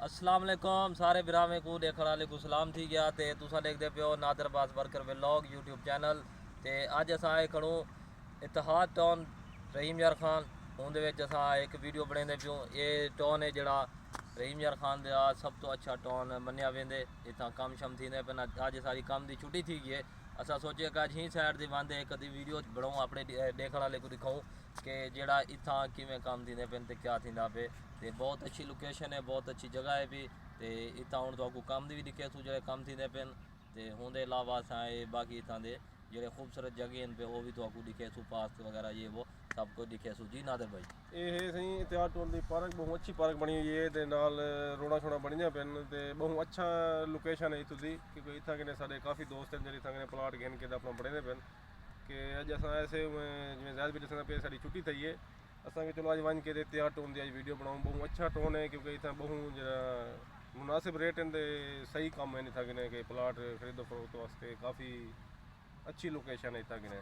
अस्सलाम वालेकुम सारे बिरामे को देखने वाले को सलाम थी गया ते तुसा देखते पे हो नादर बास बरकर व्लॉग यूट्यूब चैनल ते अज अस आए खड़ो इतिहाद टाउन रहीम यार खान उनदे विच अस एक वीडियो बनाते पियो। ये टाउन है जड़ा रहीम यार खान का सब तो अच्छा टाउन मन्निया वेंदे। इतना कम शम थी पे अज सारी कम की छुट्टी थी गई है। असा सोचे कि अज ही साइड की बंद एक अद्धी वीडियो बनाऊँ अपने देखने वाले को दिखाऊँ कि जड़ा इतना किमें काम थी पे तो क्या थी पे। तो बहुत अच्छी लोकेशन है, बहुत अच्छी जगह है भी। तो इतना हूँ तो कम भी दिखे तू जो कम थी पे तो होंदे अलावा असाए बाकी इतना दे जो खूबसूरत जगह पे वो भी तो दिखे सू पास वगैरह ये वो सब कुछ दिखे सू। जी नादर भाई ਇਹ ਸਹੀ ਇਤਿਹਾਦ ਟੋਲ ਦੀ ਪਾਰਕ ਬਹੁਤ ਅੱਛੀ ਪਾਰਕ ਬਣੀ ਹੋਈ ਹੈ ਤੇ ਨਾਲ ਰੋੜਾ ਛੋੜਾ ਬਣੀਆਂ ਪੈਣ ਤੇ ਬਹੁਤ ਅੱਛਾ ਲੋਕੇਸ਼ਨ ਹੈ ਇਥੋਂ ਦੀ ਕਿਉਂਕਿ ਇੱਥਾਂ ਕਿਨੇ ਸਾਡੇ ਕਾਫੀ ਦੋਸਤ ਹਨ ਜਿਹੜੇ ਥਾਂ ਪਲਾਟ ਗਿਣ ਕੇ ਆਪਣਾ ਬੜੇ ਨੇ ਪੈਣ ਕਿ ਅੱਜ ਅਸਾਂ ਐਸੇ ਜਿਵੇਂ ਜ਼ਾਇਦ ਵੀ ਦੱਸਣਾ ਪਿਆ ਸਾਡੀ ਛੁੱਟੀ ਥਈ ਹੈ ਅਸਾਂ ਕਿ ਚਲੋ ਅੱਜ ਵੰਜ ਕੇ ਤੇ ਇਤਿਹਾਦ ਟੋਲ ਦੀ ਅੱਜ ਵੀਡੀਓ ਬਣਾਉਂ। ਬਹੁਤ ਅੱਛਾ ਟੋਨ ਹੈ ਕਿਉਂਕਿ ਇੱਥਾਂ ਬਹੁਤ ਜਿਹੜਾ ਮੁਨਾਸਿਬ ਰੇਟ ਦੇ ਸਹੀ ਕੰਮ ਹੈ ਇੱਥਾਂ ਕਿਨੇ ਕਿ ਪਲਾਟ ਖਰੀਦੋ ਫਰੋਖਤ ਵਾਸਤੇ ਕਾਫੀ अच्छी लोकेशन है इतना किने।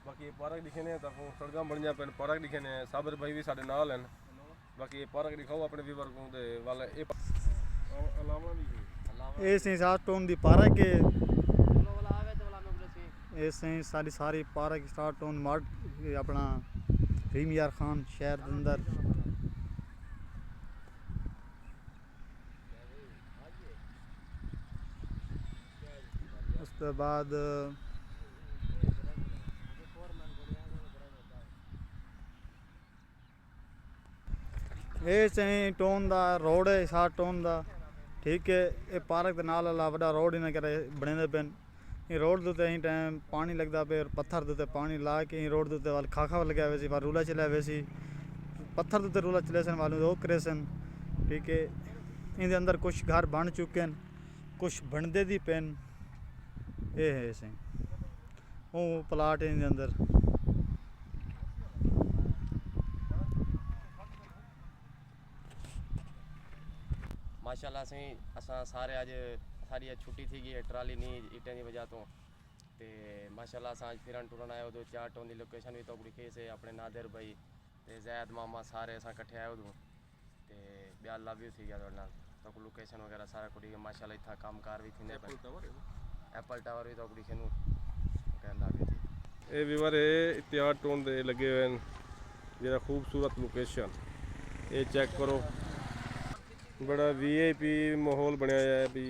बाकी ये पार्क दिखे ने तक सड़क बन पे पार्क दिखे ने साबिर भाई भी साढ़े नाल हैं। बाकी ये पार्क दिखाओ अपने व्यूवर को दे वाला ये अलावा भी ये सही सात टोन दी पार्क है। ये सही सारी पार्क स्टार्ट टोन मार्ट अपना रहीम यार खान शहर के अंदर। उसके बाद ये सही टोन दा रोड है सात टोन दा ठीक है। ये पार्क के नाल वड्डा रोड इन्हें करे बने पे। ये रोड के उत्ते टाइम पानी लगता पे और पत्थर के उत्ते पानी ला के रोड के उत्ते वाल खाखा लगे हुए सी रूला चलिया हुए सी पत्थर के उत्ते रूला चले सन वालों वो करे सन ठीक है। इनके अंदर कुछ घर बन चुके हैं कुछ बनते दी पेन ये है सही वो प्लाट है इनके अंदर। माशाल्लाह से असा सारे अज सारी अज छुट्टी थी गई ट्राली नहीं ईटें की वजह तो माशाल्लाह अस अज फिरन टुरन आए उदो चार टोन की लोकेशन भी तो दिखे से अपने नादिर भाई तो जैद मामा सारे अस कट्ठे आए उदो तो ब्याह लव यू थी गया तो लोकेशन वगैरह सारा कुछ माशाल्लाह इतना काम कार भी थी एप्पल टावर भी तो दिखे लव यू थी। ये व्यूवर है इतिहाद टोन दे लगे हुए हैं जरा खूबसूरत लोकेशन ये चेक करो। बड़ा VIP माहौल बनाया है भी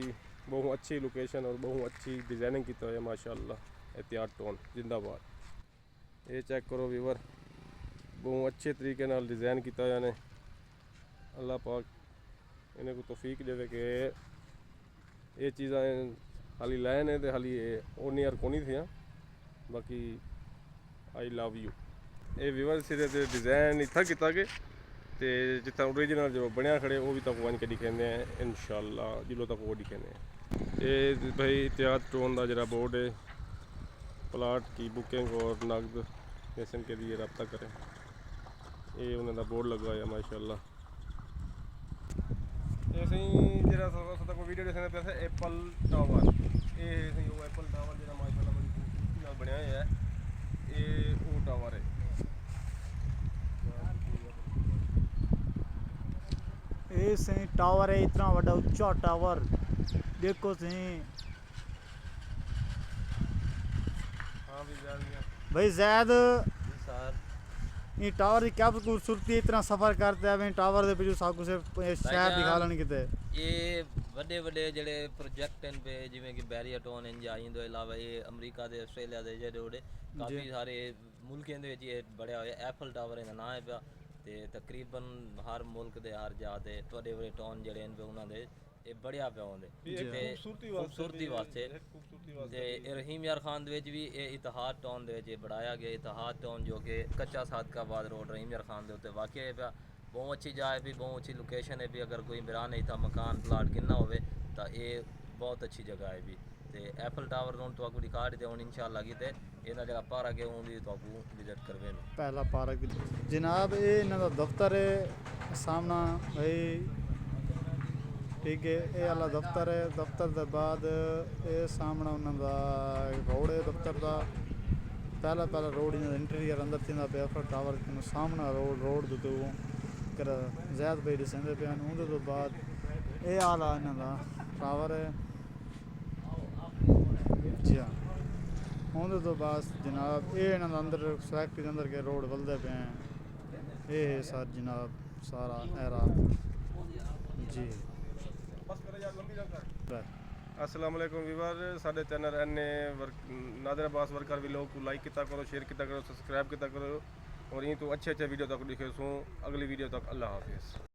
बहुत अच्छी लोकेशन और बहुत अच्छी डिज़ाइनिंग की है माशाल्लाह। इतिहाद टोन जिंदाबाद। ये चेक करो व्यूवर बहुत अच्छे तरीके नाल डिज़ाइन किया ने अल्लाह पाक इन्हें को तौफीक देवे कि ये चीज़ा हाली लाए ने तो हाली ओनी यार कोनी थी। बाकी आई लव यू ये व्यूवर सिरे ते डिज़ाइन इतना किया कि तो जितना ओरिजिनल जो बनया खड़े वो भी तक वन के दिखेंदे हैं इंशाल्लाह जिलो तक वो दिखेंदे हैं। ये भाई इतिहाद टोन का जरा बोर्ड है प्लाट की बुकिंग और नकद पैसे के लिए रब्ता करें ये उन्होंने बोर्ड लगा है माशाल्लाह। ऐसे ही जरा तक वीडियो देखने पे एप्पल टावर ये सही वो एप्पल टावर जरा माशाल्लाह बड़ी खूबसूरती नाल बनया है ये वो टावर है। ये सही टावर है इतना बड़ा उच्चा टावर देखो सही हाँ भी भाई जैद सर ये टावर की क्या खूबसूरती है इतना सफ़र करते हैं टावर के पीछे सब कुछ शहर दिखा लेने किते ये बड़े बड़े जड़े प्रोजेक्ट हैं पे जिमें कि बैरियर टोन हैं या इंदो अलावा ये अमरीका दे आस्ट्रेलिया दे जेडे काफ़ी सारे मुल्कें दे विच ये बड़े हुए एप्पल टावर इहदा नाम है पिया ते तकरीबन हर मुल्क दे हर जाते बड़े बड़े टाउन जड़े हैं पे उन्होंने ये बढ़िया पे होंदे खूबसूरती वास्ते ते रहीम यार खान दे विच भी ये इतिहाद टाउन दे विच बढ़ाया गया इतिहाद टाउन जो कि कच्चा सादकाबाद रोड रहीम यार खान दे उत्ते वाक़ है पिया। बहुत अच्छी जगह भी बहुत अच्छी लोकेशन है भी अगर कोई बिरान इतना मकान प्लाट गिनना हो तो ये बहुत अच्छी जगह है भी। तो एप्पल टावर हूँ तो दिखा रही हूँ इंशाल्लाह कि इन्होंने जरा पार्क है वो भी तो विजिट करवे पहला पार्क जनाब ये इन्हों दफ्तर है सामना भाई ठीक है ये वाला दफ्तर है। दफ्तर के बाद ये सामना उन्होंने रोड है दफ्तर का पहला रोड इंटीरियर अंदर थी पे एप्पल टावर सामना रोड रोड कर जैद भाई दिसेंदे पे उनके तो बाद ਇਹ ਆਲਾ ਇਹਨਾਂ ਦਾ ਟਾਵਰ ਹੈ ਜੀ ਹਾਂ। ਉਹਦੇ ਤੋਂ ਬਾਅਦ ਜਨਾਬ ਇਹ ਇਹਨਾਂ ਦਾ ਅੰਦਰ ਫੈਕਟਰੀ ਦੇ ਅੰਦਰ ਕੇ ਰੋਡ ਵੱਲਦੇ ਪਏ ਹੈ। ਇਹ ਹੈ ਸਰ ਜਨਾਬ ਸਾਰਾ ਐਰਾ ਜੀ। अस्सलाम वालेकुम वीवर साढ़े चैनल एन नादिर अब्बास वर्कर व्लॉग को लाइक किया करो, शेयर किया करो, सब्सक्राइब किया करो और यूँ तो अच्छे वीडियो तक दिखे सो अगली वीडियो तक। अल्लाह हाफिज़।